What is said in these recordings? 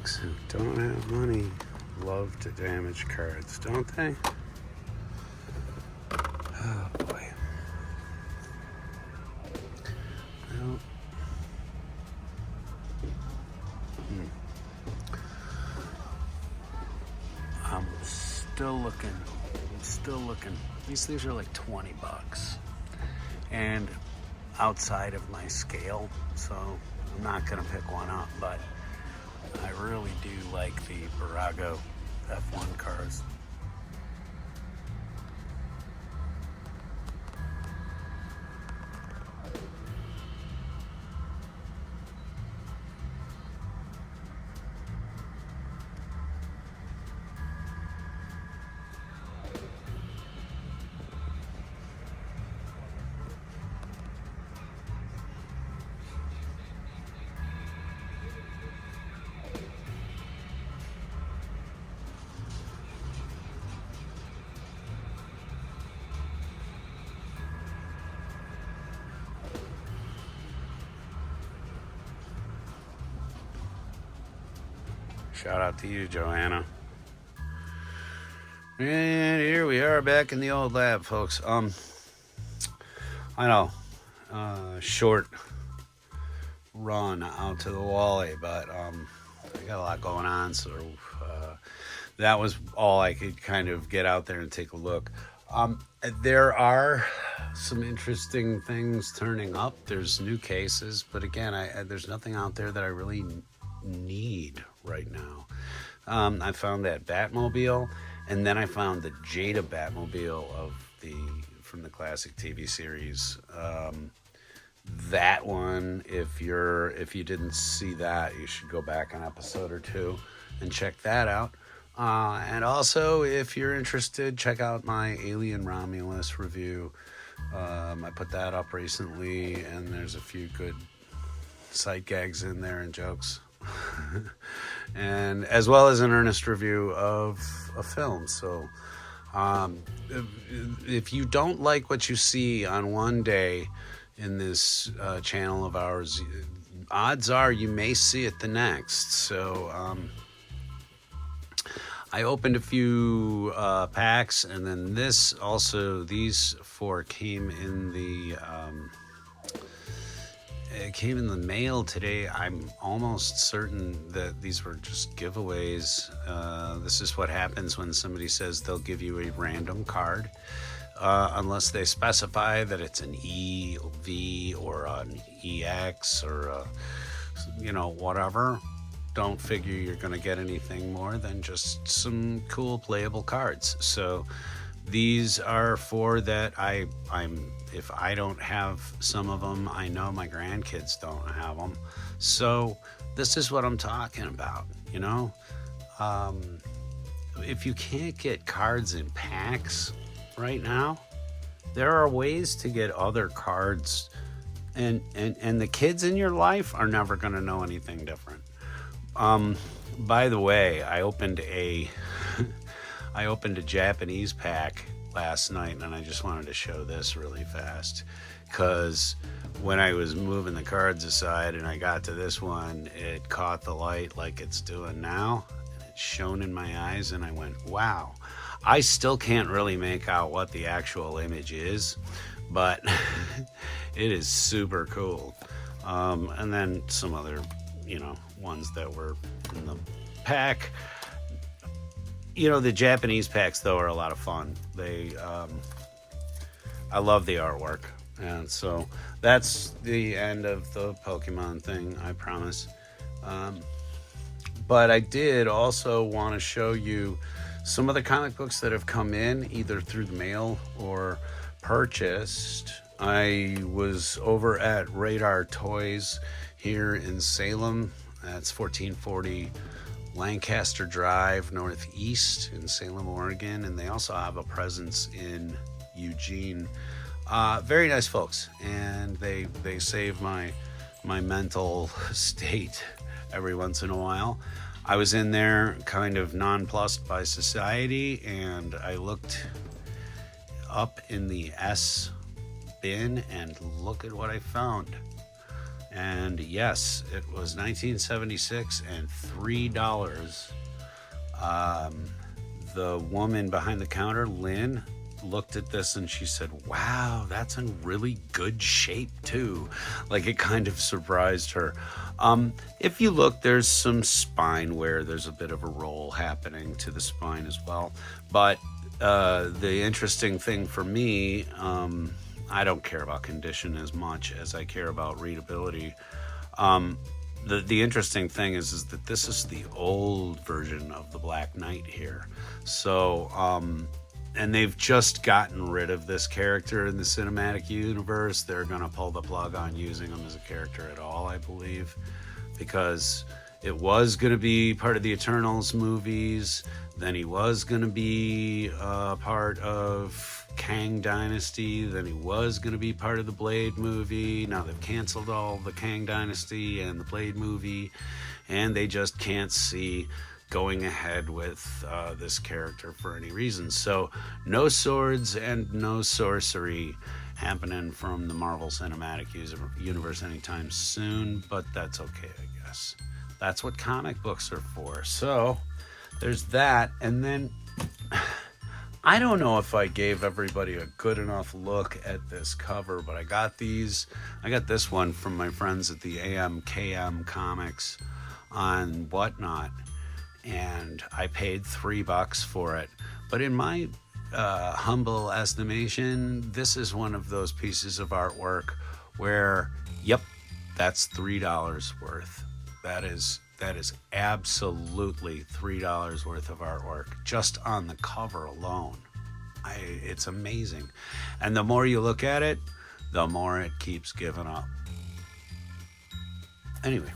Folks who don't have money love to damage cards, don't they? Oh boy. Well, I'm still looking. These are like $20, and outside of my scale, so I'm not gonna pick one up, but I really do like the Barago F1 cars. Shout out to you, Joanna. And here we are back in the old lab, folks. I know, short run out to the Wally, but I got a lot going on, so that was all I could kind of get out there and take a look. There are some interesting things turning up. There's new cases, but again, there's nothing out there that I really need right now. I found that Batmobile, and then I found the Jada Batmobile from the classic TV series. That one, if you didn't see that, you should go back an episode or two and check that out. And also, if you're interested, check out my Alien Romulus review. I put that up recently, and there's a few good sight gags in there and jokes. And as well as an earnest review of a film. So if you don't like what you see on one day in this channel of ours, odds are you may see it the next. So I opened a few packs, and then these 4 came in the it came in the mail today. I'm almost certain that these were just giveaways. This is what happens when somebody says they'll give you a random card, unless they specify that it's an EV or an EX or whatever. Don't figure you're going to get anything more than just some cool playable cards. So these are 4 that if I don't have some of them, I know my grandkids don't have them. So this is what I'm talking about, if you can't get cards in packs right now, there are ways to get other cards, and the kids in your life are never going to know anything different. By the way, I opened a Japanese pack last night, and I just wanted to show this really fast, because when I was moving the cards aside and I got to this one, it caught the light like it's doing now, and it shone in my eyes, and I went, wow. I still can't really make out what the actual image is, but it is super cool. And then some other ones that were in the pack. The Japanese packs, though, are a lot of fun. I love the artwork. And so that's the end of the Pokemon thing, I promise. But I did also want to show you some of the comic books that have come in, either through the mail or purchased. I was over at Radar Toys here in Salem. That's 1440 Lancaster Drive Northeast in Salem, Oregon, and they also have a presence in Eugene. Very nice folks, and they save my mental state every once in a while. I was in there kind of nonplussed by society, and I looked up in the S bin, and look at what I found. And yes, it was 1976 and $3. Um, the woman behind the counter, Lynn, looked at this and she said, "Wow, that's in really good shape too." Like it kind of surprised her. If you look, there's some spine wear. There's a bit of a roll happening to the spine as well. But the interesting thing for me, I don't care about condition as much as I care about readability. Um, the interesting thing is that this is the old version of the Black Knight here. So, and they've just gotten rid of this character in the cinematic universe. They're going to pull the plug on using him as a character at all, I believe, because it was going to be part of the Eternals movies. Then he was going to be part of Kang Dynasty. Then he was going to be part of the Blade movie. Now they've canceled all the Kang Dynasty and the Blade movie, and they just can't see going ahead with this character for any reason. So no swords and no sorcery happening from the Marvel Cinematic Universe anytime soon, but that's okay, I guess. That's what comic books are for. So there's that. And then I don't know if I gave everybody a good enough look at this cover, but I got this one from my friends at the AMKM Comics on Whatnot, and I paid $3 for it. But in my humble estimation, this is one of those pieces of artwork where, yep, that's $3 worth. That is absolutely $3 worth of artwork just on the cover alone. It's amazing. And the more you look at it, the more it keeps giving up. Anyway,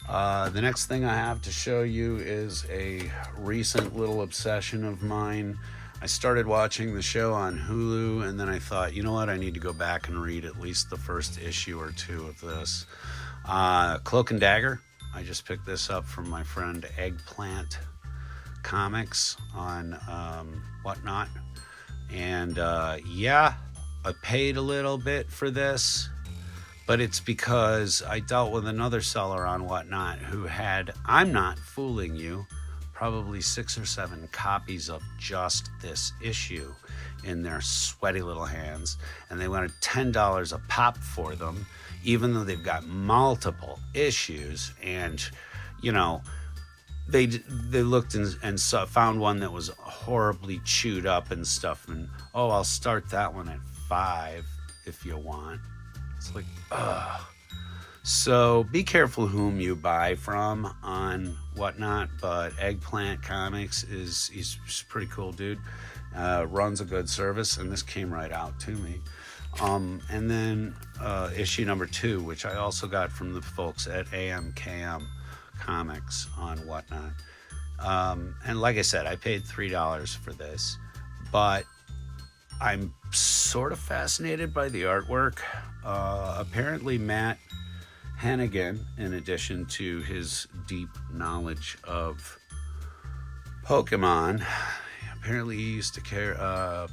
the next thing I have to show you is a recent little obsession of mine. I started watching the show on Hulu, and then I thought, you know what, I need to go back and read at least the first issue or two of this. Cloak and Dagger. I just picked this up from my friend Eggplant Comics on Whatnot. And yeah, I paid a little bit for this, but it's because I dealt with another seller on Whatnot who had, I'm not fooling you, probably 6 or 7 copies of just this issue in their sweaty little hands, and they wanted $10 a pop for them, even though they've got multiple issues. And you know, they looked and found one that was horribly chewed up and stuff, and oh, I'll start that one at $5 if you want. It's like, ugh. So be careful whom you buy from on Whatnot, but Eggplant Comics he's a pretty cool dude. Runs a good service, and this came right out to me. And then issue number 2, which I also got from the folks at AMKM Comics on Whatnot. And like I said, I paid $3 for this, but I'm sort of fascinated by the artwork. Apparently Matt Hannigan, in addition to his deep knowledge of Pokemon, apparently he used to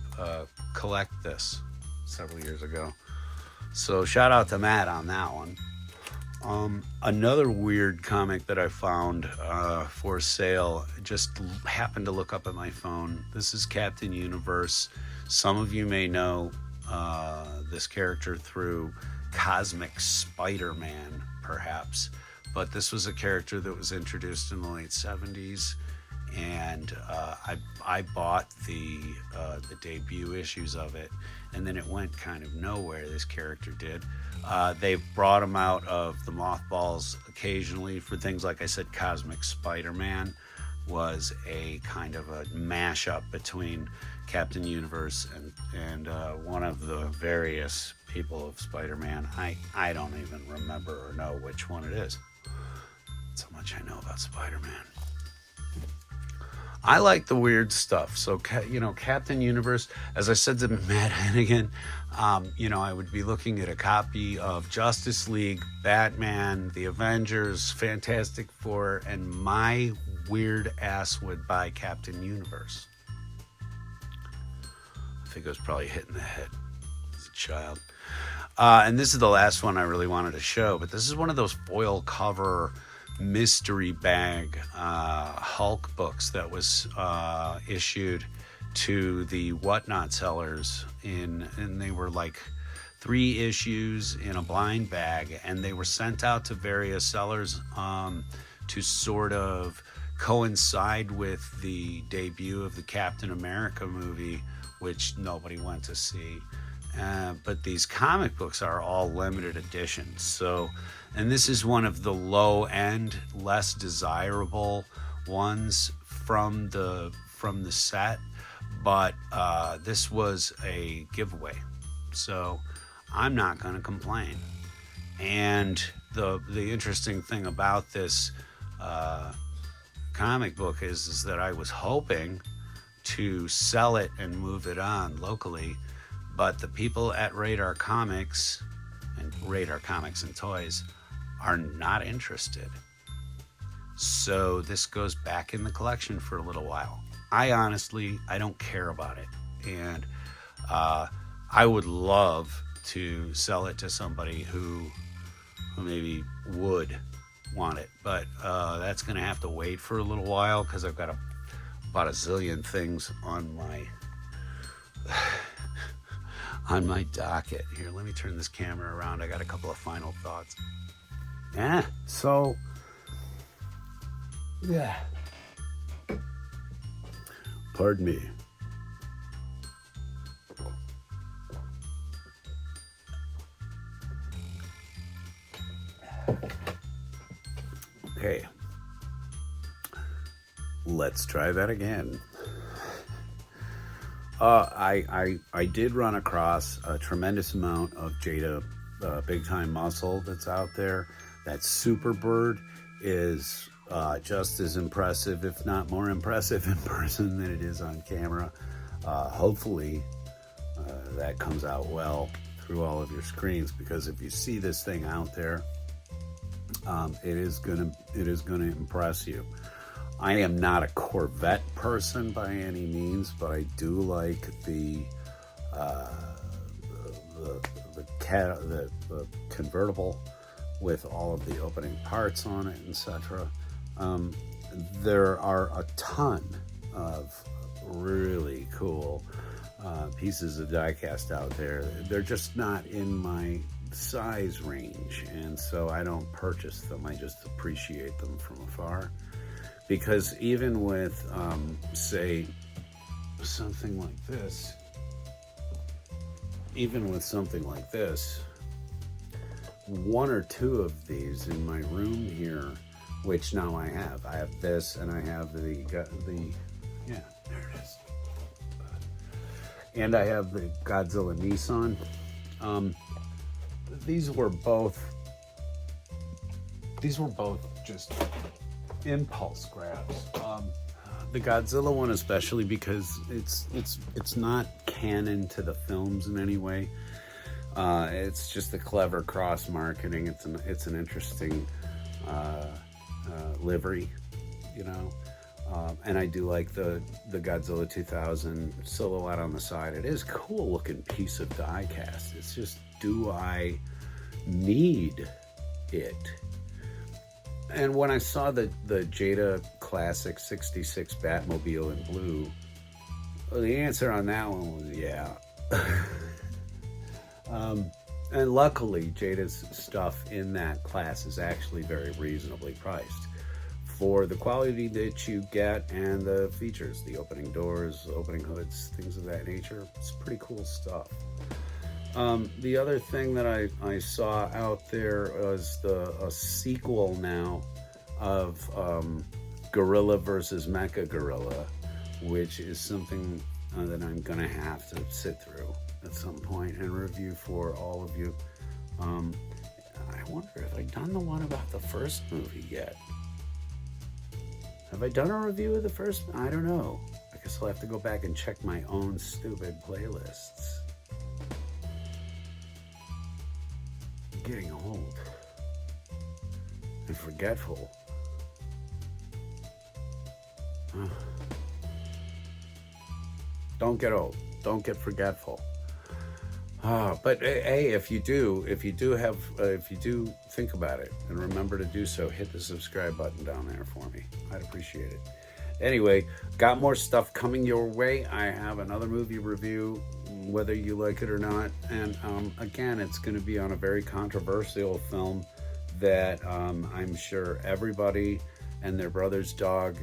collect this several years ago. So shout out to Matt on that one. Another weird comic that I found for sale, just happened to look up at my phone. This is Captain Universe. Some of you may know this character through Cosmic Spider-Man, perhaps. But this was a character that was introduced in the late 70s. And I bought the debut issues of it, and then it went kind of nowhere. This character did. They've brought him out of the mothballs occasionally for things like I said. Cosmic Spider-Man was a kind of a mashup between Captain Universe and one of the various people of Spider-Man. I don't even remember or know which one it is. That's how much I know about Spider-Man. I like the weird stuff. So, Captain Universe, as I said to Matt Hannigan, I would be looking at a copy of Justice League, Batman, The Avengers, Fantastic Four, and my weird ass would buy Captain Universe. I think I was probably hit in the head as a child. And this is the last one I really wanted to show, but this is one of those foil cover mystery bag Hulk books that was issued to the Whatnot sellers and they were like 3 issues in a blind bag, and they were sent out to various sellers to sort of coincide with the debut of the Captain America movie, which nobody went to see. But these comic books are all limited editions. So, and this is one of the low end, less desirable ones from the set. But this was a giveaway, so I'm not going to complain. And the interesting thing about this comic book is that I was hoping to sell it and move it on locally, but the people at Radar Comics and Toys are not interested. So this goes back in the collection for a little while. I don't care about it. And I would love to sell it to somebody who maybe would want it. But that's going to have to wait for a little while because I've got about a zillion things on my on my docket. Here, let me turn this camera around. I got a couple of final thoughts. Pardon me. Okay. Let's try that again. I did run across a tremendous amount of Jada Big Time Muscle that's out there. That Super Bird is just as impressive, if not more impressive in person than it is on camera. Hopefully that comes out well through all of your screens, because if you see this thing out there, it is gonna impress you. I am not a Corvette person by any means, but I do like the convertible with all of the opening parts on it, etc. There are a ton of really cool pieces of diecast out there. They're just not in my size range, and so I don't purchase them. I just appreciate them from afar. Because even with, say, something like this, one or two of these in my room here, which now I have this, and I have the there it is, and I have the Godzilla Nissan. These were both just impulse grabs. The Godzilla one especially, because it's not canon to the films in any way. It's just a clever cross marketing. It's an interesting livery, you know. And I do like the Godzilla 2000 silhouette on the side. It is a cool looking piece of die cast. It's just, do I need it? And when I saw the Jada Classic 66 Batmobile in blue, well, the answer on that one was yeah. And luckily, Jada's stuff in that class is actually very reasonably priced for the quality that you get and the features, the opening doors, opening hoods, things of that nature. It's pretty cool stuff. The other thing that I saw out there was a sequel now of Gorilla versus Mecha Gorilla, which is something that I'm gonna have to sit through at some point and review for all of you. I wonder if I've done the one about the first movie yet. Have I done a review of the first? I don't know. I guess I'll have to go back and check my own stupid playlists. Getting old and forgetful. Don't get old. Don't get forgetful. But hey, if you do think about it and remember to do so, hit the subscribe button down there for me. I'd appreciate it. Anyway, got more stuff coming your way. I have another movie review, whether you like it or not. And again, it's going to be on a very controversial film that I'm sure everybody and their brother's dog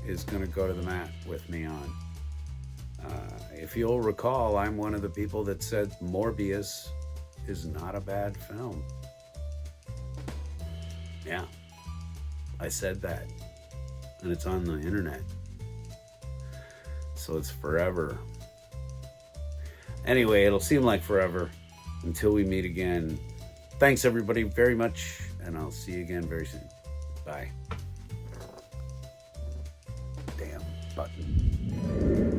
is going to go to the mat with me on. If you'll recall, I'm one of the people that said Morbius is not a bad film. Yeah, I said that. And it's on the internet. So it's forever. Anyway, it'll seem like forever until we meet again. Thanks, everybody, very much. And I'll see you again very soon. Bye. Damn button.